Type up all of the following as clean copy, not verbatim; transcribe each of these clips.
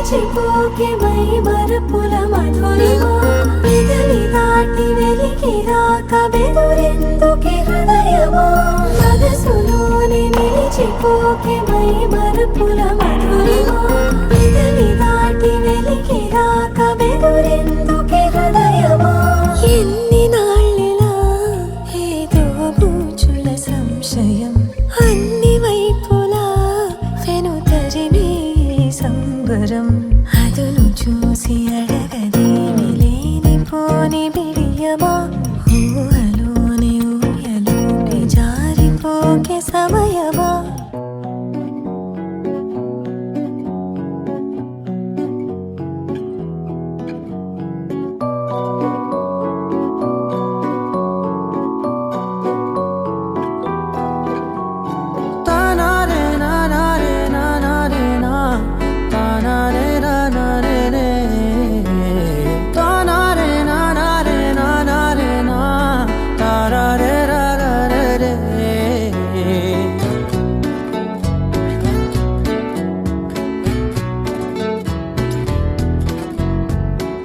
చిపోకే my మరపుల Madhurima పెదవి దాటి వెలికి రాక బెదురెందుకే హృదయమా మనసులోనే నిలిచిపోకే మై మరపుల మధురిమా పెదవి దాటి వెలికి రాక బెదురెందుకే హృదయమా ఎన్ని నాళ్ళిలా ఏదో బూచుల సంశయం అన్ని వైపులా వెనుతరిమే సంబరం అదును చూసి అడగదేమి లేనిపోని బిడియమా ఊహలోని ఊయలోకి జారిపోకే సమయమా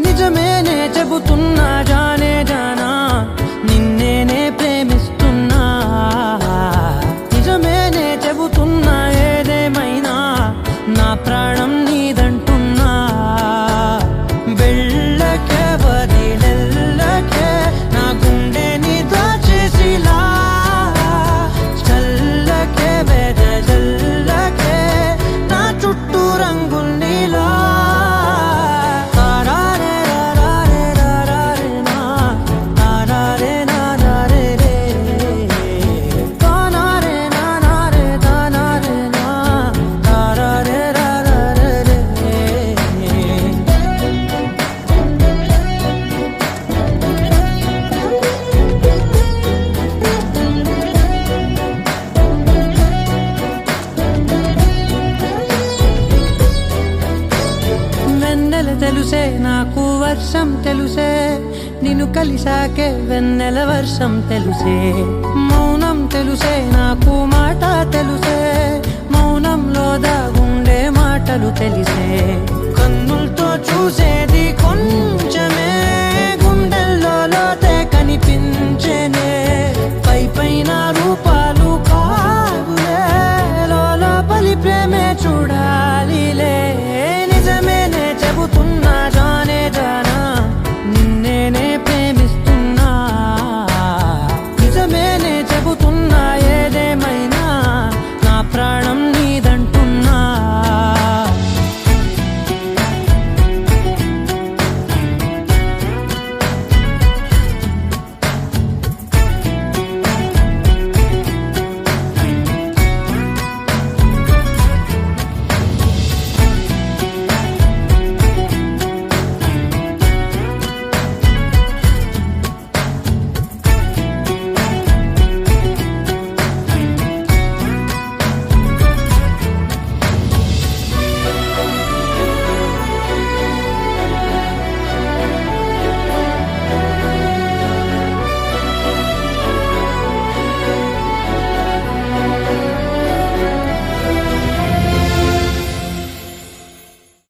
నిజమేనే చెబుతున్నా జానే జానా నిన్నేనే ప్రేమిస్తున్నా నిజమేనే చెబుతున్నా ఏదేమైనా నా ప్రాణం నీదంటున్నా వెళ్ళకే వదిలెల్లకే నా గుండెని దాచేసిలా చల్లకే వెదజల్లకే నా చుట్టూ రంగుల్నిలా తెలుసే నాకు వర్షం తెలుసే నిన్ను కలిసాకే వెన్నెల వర్షం తెలుసే మౌనం తెలుసే నాకు మాట తెలుసే మౌనంలో దాగుండే మాటలు తెలిసే కన్నులతో చూసేది